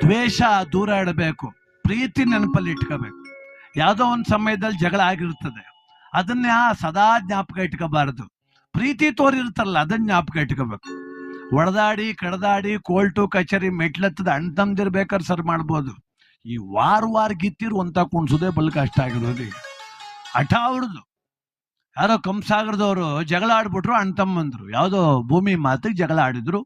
ದ್ವೇಷ ದೂರ ಇಡಬೇಕು, ಪ್ರೀತಿ ನೆನಪಲ್ಲಿ ಇಟ್ಕೋಬೇಕು. ಯಾವುದೋ ಒಂದು ಸಮಯದಲ್ಲಿ ಜಗಳ ಆಗಿರ್ತದೆ, ಅದನ್ನ ಸದಾ ಜ್ಞಾಪಕ ಇಟ್ಕೋಬಾರದು. ಪ್ರೀತಿ ತೋರಿರ್ತಾರಲ್ಲ ಅದನ್ನ ಜ್ಞಾಪಕ ಇಟ್ಕೋಬೇಕು. ಒಡೆದಾಡಿ ಕಡ್ದಾಡಿ ಕೋರ್ಟು ಕಚೇರಿ ಮೆಟ್ಲತ್ತದ ಅಣ್ಣ ತಮ್ದಿರ್ಬೇಕಾದ್ರೆ ಸರ್ ಮಾಡ್ಬೋದು. ಈ ವಾರ ಗಿತ್ತಿರು ಅಂತ ಕುಣ್ಸೋದೇ ಬಲ್ ಕಷ್ಟ ಆಗಿರೋದು. ಈಗ ಹಠ ಅವ್ರದ್ದು. ಯಾರೋ ಕಂಸಾಗರದವರು ಜಗಳ ಆಡ್ಬಿಟ್ರು, ಅಣ್ಣ ತಮ್ಮಂದ್ರು ಯಾವುದೋ ಭೂಮಿ ಮಾತಿಗೆ ಜಗಳ ಆಡಿದ್ರು,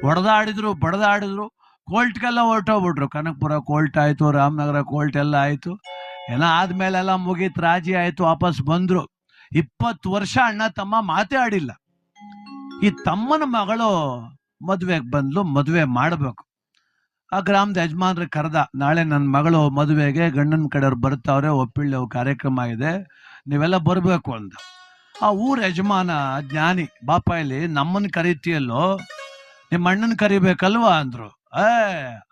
ಹೊಡೆದಾಡಿದ್ರು, ಬಡದಾಡಿದ್ರು, ಕೋರ್ಟ್ಗೆಲ್ಲ ಹೊರಟೋಗ್ಬಿಟ್ರು. ಕನಕಪುರ ಕೋರ್ಟ್ ಆಯ್ತು, ರಾಮನಗರ ಕೋರ್ಟ್ ಎಲ್ಲ ಆಯ್ತು, ಎಲ್ಲ ಆದ್ಮೇಲೆಲ್ಲ ಮುಗೀತು, ರಾಜಿ ಆಯ್ತು, ವಾಪಸ್ ಬಂದ್ರು. 20 ವರ್ಷ ಅಣ್ಣ ತಮ್ಮ ಮಾತೇ ಆಡಿಲ್ಲ. ಈ ತಮ್ಮನ ಮಗಳು ಮದುವೆಗೆ ಬಂದ್ಲು, ಮದುವೆ ಮಾಡಬೇಕು. ಆ ಗ್ರಾಮದ ಯಜಮಾನ್ರಿಗೆ ಕರೆದ, ನಾಳೆ ನನ್ನ ಮಗಳು ಮದುವೆಗೆ ಗಂಡನ ಕಡೆಯವ್ರು ಬರ್ತಾವ್ರೆ, ಒಪ್ಪಿಳ್ಳೆ ಕಾರ್ಯಕ್ರಮ ಇದೆ, ನೀವೆಲ್ಲ ಬರಬೇಕು ಅಂದ. ಆ ಊರ ಯಜಮಾನ ಜ್ಞಾನಿ, ಬಾಪ ಇಲ್ಲಿ ನಮ್ಮನ್ನ ಕರಿತೀಯಲ್ಲೋ, ನಿಮ್ಮ ಅಣ್ಣನ ಕರಿಬೇಕಲ್ವಾ ಅಂದ್ರು.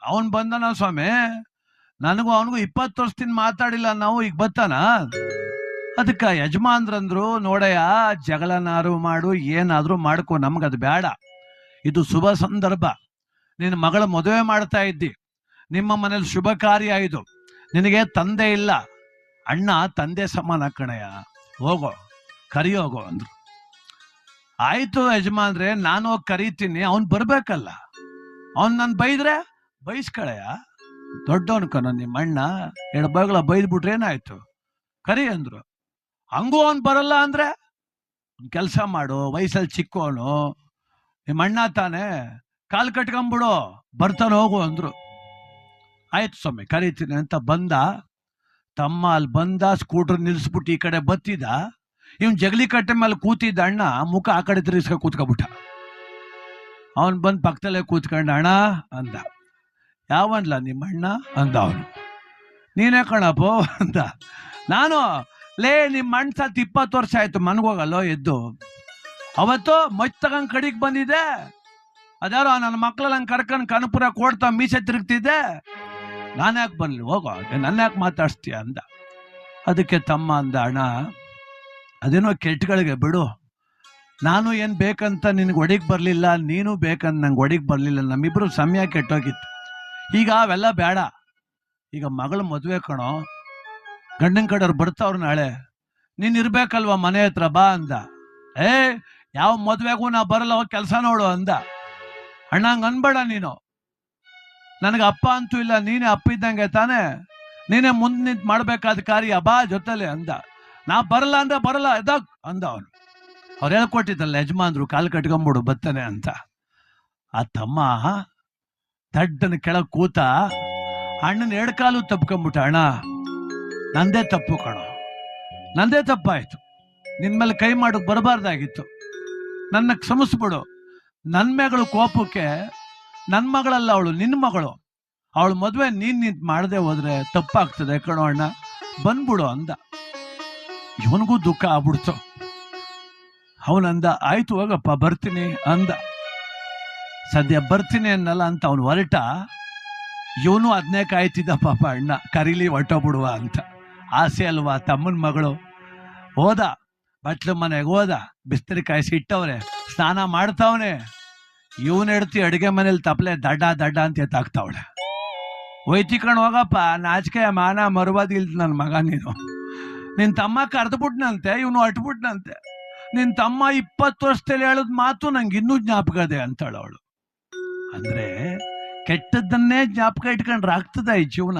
ಅವನ್ ಬಂದನ ಸ್ವಾಮಿ, ನನಗೂ ಅವನಿಗೂ 20 ವರ್ಷದಿಂದ ಮಾತಾಡಿಲ್ಲ ನಾವು, ಈಗ ಬರ್ತಾನ? ಅದಕ್ಕೆ ಯಜಮಾನ್ರಂದ್ರು, ನೋಡಯ್ಯ ಜಗಳನಾರು ಮಾಡು, ಏನಾದ್ರೂ ಮಾಡ್ಕೊ, ನಮ್ಗದು ಬೇಡ, ಇದು ಶುಭ ಸಂದರ್ಭ, ನಿನ್ನ ಮಗಳ ಮದುವೆ ಮಾಡ್ತಾ ಇದ್ದಿ, ನಿಮ್ಮ ಮನೇಲಿ ಶುಭ ಕಾರ್ಯ ಇದು, ನಿನಗೆ ತಂದೆ ಇಲ್ಲ, ಅಣ್ಣ ತಂದೆ ಸಮಾನ ಕಣಯ್ಯ, ಹೋಗೋ ಕರಿಯೋಗೋ ಅಂದ್ರು. ಆಯ್ತು ಯಜಮಾನ್ರೆ, ನಾನು ಹೋಗಿ ಕರೀತೀನಿ, ಅವ್ನು ಬರ್ಬೇಕಲ್ಲ, ಅವ್ನು ನಾನು ಬೈದ್ರೆ ಬೈಸ್ಕಳಯ್ಯ, ದೊಡ್ಡವನು ಕಣ ನಿಮ್ಮ ಅಣ್ಣ, ಎಡಬಾಗ್ಲ ಬೈದ್ಬಿಟ್ರೆ ಏನಾಯ್ತು, ಕರಿ ಅಂದ್ರು. ಹಂಗೂ ಅವ್ನು ಬರಲ್ಲ ಅಂದ್ರೆ ಕೆಲಸ ಮಾಡು, ವಯಸ್ಸಲ್ಲಿ ಚಿಕ್ಕವನು, ನಿಮ್ಮ ಅಣ್ಣ ತಾನೆ, ಕಾಲು ಕಟ್ಕೊಂಬಿಡು, ಬರ್ತಾನೆ ಹೋಗು ಅಂದ್ರು. ಆಯ್ತು ಸ್ವಾಮಿ ಕರೀತೀನಿ ಅಂತ ಬಂದ. ತಮ್ಮ ಅಲ್ಲಿ ಬಂದ, ಸ್ಕೂಟರ್ ನಿಲ್ಲಿಸ್ಬಿಟ್ಟು ಈ ಕಡೆ ಬತ್ತಿದ, ಇವನ್ ಜಗಲಿ ಕಟ್ಟೆ ಮೇಲೆ ಕೂತಿದ್ದ ಅಣ್ಣ ಮುಖ ಆ ಕಡೆ ತಿರ್ಗಿಸ್ಕ ಕೂತ್ಕೊಬಿಟ್ಟ. ಅವನ್ ಬಂದ್ ಪಕ್ಕದಲ್ಲೇ ಕೂತ್ಕೊಂಡ, ಅಣ್ಣ ಅಂದ. ಯಾವನ್ಲ ನಿಮ್ಮ ಅಣ್ಣ ಅಂದ. ಅವನು ನೀನೇ ಕಣಪ್ಪೋ ಅಂದ. ನಾನು, ಲೇ ನಿಮ್ಮ ಅಣ್ಣ ಸತ್ 20 ವರ್ಷ ಆಯ್ತು, ಮನ್ಗೋಗಲ್ಲೋ ಎದ್ದು, ಅವತ್ತು ಮಚ್ ತಗೊಂಡ್ ಕಡಿಗೆ ಬಂದಿದೆ, ಅದ್ಯಾರೋ ನನ್ನ ಮಕ್ಳಲ್ಲಿ ಹಂಗೆ ಕರ್ಕೊಂಡು ಕನಪುರ ಕೊಡ್ತಾ ಮೀಸೆ ತಿರುಗ್ತಿದ್ದೆ, ನಾನು ಯಾಕೆ ಬರ್ಲಿ, ಹೋಗೋ ನನ್ನ ಯಾಕೆ ಮಾತಾಡ್ಸ್ತೀಯ ಅಂದ. ಅದಕ್ಕೆ ತಮ್ಮ ಅಂದ, ಅಣ್ಣ ಅದೇನೋ ಕೆಟ್ಟಗಳಿಗೆ ಬಿಡು, ನಾನು ಏನು ಬೇಕಂತ ನಿನ್ಗೆ ಒಡಿಗೆ ಬರಲಿಲ್ಲ, ನೀನು ಬೇಕಂತ ನಂಗೆ ಒಡಿಗೆ ಬರಲಿಲ್ಲ, ನಮ್ಮಿಬ್ರು ಸಮಯ ಕೆಟ್ಟೋಗಿತ್ತು, ಈಗ ಅವೆಲ್ಲ ಬೇಡ, ಈಗ ಮಗಳ ಮದುವೆ ಕಣೋ, ಗಂಡನ ಕಡೆಯವ್ರು ಬರ್ತಾವ್ರು ನಾಳೆ, ನೀನು ಇರ್ಬೇಕಲ್ವ ಮನೆ ಹತ್ರ, ಬಾ ಅಂದ. ಯಾವ ಮದುವೆಗೂ ನಾ ಬರಲ್ಲ, ಹೋಗಿ ಕೆಲಸ ನೋಡು ಅಂದ. ಅಣ್ಣ ಹಂಗೆ ಅನ್ಬೇಡ ನೀನು, ನನಗೆ ಅಪ್ಪ ಅಂತೂ ಇಲ್ಲ, ನೀನೇ ಅಪ್ಪ ಇದ್ದಂಗೆ ತಾನೆ, ನೀನೇ ಮುಂದೆ ನಿಂತು ಮಾಡ್ಬೇಕಾದ ಕಾರ್ಯ, ಬಾ ಜೊತೆಲೆ ಅಂದ. ನಾ ಬರಲ್ಲ ಅಂದ್ರೆ ಬರಲ್ಲ ಎದಾಗ ಅಂದ ಅವನು. ಅವ್ರು ಹೇಳ್ಕೊಟ್ಟಿದ್ದಲ್ಲ ಯಜಮಾನ್ರು, ಕಾಲು ಕಟ್ಕೊಂಬಿಡು ಬತ್ತಾನೆ ಅಂತ. ಆ ತಮ್ಮ ದಡ್ಡನ ಕೆಳಗೆ ಕೂತ, ಅಣ್ಣನ 2 ಕಾಲು ತಪ್ಕೊಂಬಿಟ್ಟ. ಅಣ್ಣ ನಂದೇ ತಪ್ಪು ಕಣೋ, ನಂದೇ ತಪ್ಪಾಯ್ತು, ನಿನ್ ಮೇಲೆ ಕೈ ಮಾಡೋಕೆ ಬರಬಾರ್ದಾಗಿತ್ತು, ನನ್ನ ಕ್ಷಮಿಸ್ಬಿಡು. ನನ್ನ ಮಗಳು ಕೋಪಕ್ಕೆ, ನನ್ನ ಮಗಳಲ್ಲ ಅವಳು, ನಿನ್ನ ಮಗಳು, ಅವಳು ಮದುವೆ ನೀನ್ ನಿಂತು ಮಾಡದೆ ಹೋದ್ರೆ ತಪ್ಪಾಗ್ತದೆ ಕಣೋ ಅಣ್ಣ, ಬಂದ್ಬಿಡು ಅಂದ. ಇವನಿಗೂ ದುಃಖ ಆಗ್ಬಿಡ್ತು. ಅವನಂದ, ಆಯ್ತು ಹೋಗಪ್ಪ ಬರ್ತೀನಿ ಅಂದ. ಸದ್ಯ ಬರ್ತೀನಿ ಅನ್ನಲ್ಲ ಅಂತ ಅವನು ಹೊರಟ. ಇವನು ಅದನ್ನೇ ಕಾಯ್ತಿದ್ದ ಪಾಪ, ಅಣ್ಣ ಕರೀಲಿ ಹೊರಟೋಗ್ಬಿಡುವ ಅಂತ. ಆಸೆ ಅಲ್ವಾ ತಮ್ಮನ ಮಗಳು. ಹೋದ, ಬಟ್ಲು ಮನೆಗೆ ಹೋದ, ಬಿಸ್ತರಿ ಕಾಯಿಸಿ ಇಟ್ಟವ್ರೆ, ಸ್ನಾನ ಮಾಡ್ತಾವನೆ. ಇವನ್ ಹೆಡ್ತಿ ಅಡುಗೆ ಮನೇಲಿ ತಪ್ಪಲೆ ದಡ್ಡ ದಡ್ಡ ಅಂತ ಎತ್ತಾಕ್ತಾವಳೆ. ಒಯ್ತಿಕೊಂಡು ಹೋಗಪ್ಪ, ನಾಚಿಕೆ ಮಾನ ಮರುವಾದಿ ಇಲ್ದ ನನ್ನ ಮಗ ನೀನು. ನಿನ್ ತಮ್ಮ ಕರೆದ್ಬಿಟ್ನಂತೆ, ಇವನು ಹೊಟ್ಬಿಟ್ನಂತೆ. ನಿನ್ ತಮ್ಮ 20 ವರ್ಷದಲ್ಲಿ ಹೇಳದ್ ಮಾತು ನಂಗೆ ಇನ್ನೂ ಜ್ಞಾಪಕ ಇದೆ ಅಂತಾಳ ಅವಳು. ಅಂದ್ರೆ ಕೆಟ್ಟದ್ದನ್ನೇ ಜ್ಞಾಪಕ ಇಟ್ಕೊಂಡ್ರೆ ಆಗ್ತದ ಈ ಜೀವನ?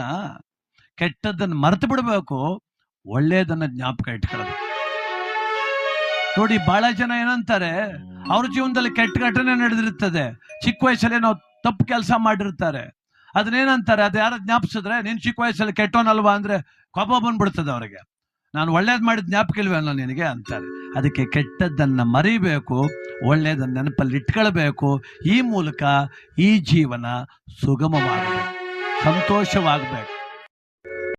ಕೆಟ್ಟದ್ದನ್ನು ಮರೆತು ಬಿಡ್ಬೇಕು, ಒಳ್ಳೇದನ್ನ ಜ್ಞಾಪಕ ಇಟ್ಕೊಳ್ಳೋದು. ನೋಡಿ, ಬಹಳ ಜನ ಏನಂತಾರೆ, ಅವ್ರ ಜೀವನದಲ್ಲಿ ಕೆಟ್ಟ ಘಟನೆ ನಡೆದಿರ್ತದೆ, ಚಿಕ್ಕ ವಯಸ್ಸಲ್ಲೇ ನಾವು ತಪ್ಪು ಕೆಲಸ ಮಾಡಿರ್ತಾರೆ, ಅದನ್ನೇನಂತಾರೆ, ಅದು ಯಾರು ಜ್ಞಾಪಿಸಿದ್ರೆ, ನೀನ್ ಚಿಕ್ಕ ವಯಸ್ಸಲ್ಲಿ ಕೆಟ್ಟೋನಲ್ವಾ ಅಂದ್ರೆ ಕೋಪ ಬಂದ್ಬಿಡ್ತದೆ ಅವ್ರಿಗೆ. ನಾನು ಒಳ್ಳೇದ್ ಮಾಡಿದ ಜ್ಞಾಪಕ ಇಲ್ವೇನೋ ನಿನಗೆ ಅಂತಾರೆ. ಅದಕ್ಕೆ ಕೆಟ್ಟದ್ದನ್ನ ಮರಿಬೇಕು, ಒಳ್ಳೇದನ್ನ ನೆನಪಲ್ಲಿ ಇಟ್ಕೊಳ್ಬೇಕು. ಈ ಮೂಲಕ ಈ ಜೀವನ ಸುಗಮವಾಗಬೇಕು, ಸಂತೋಷವಾಗಬೇಕು.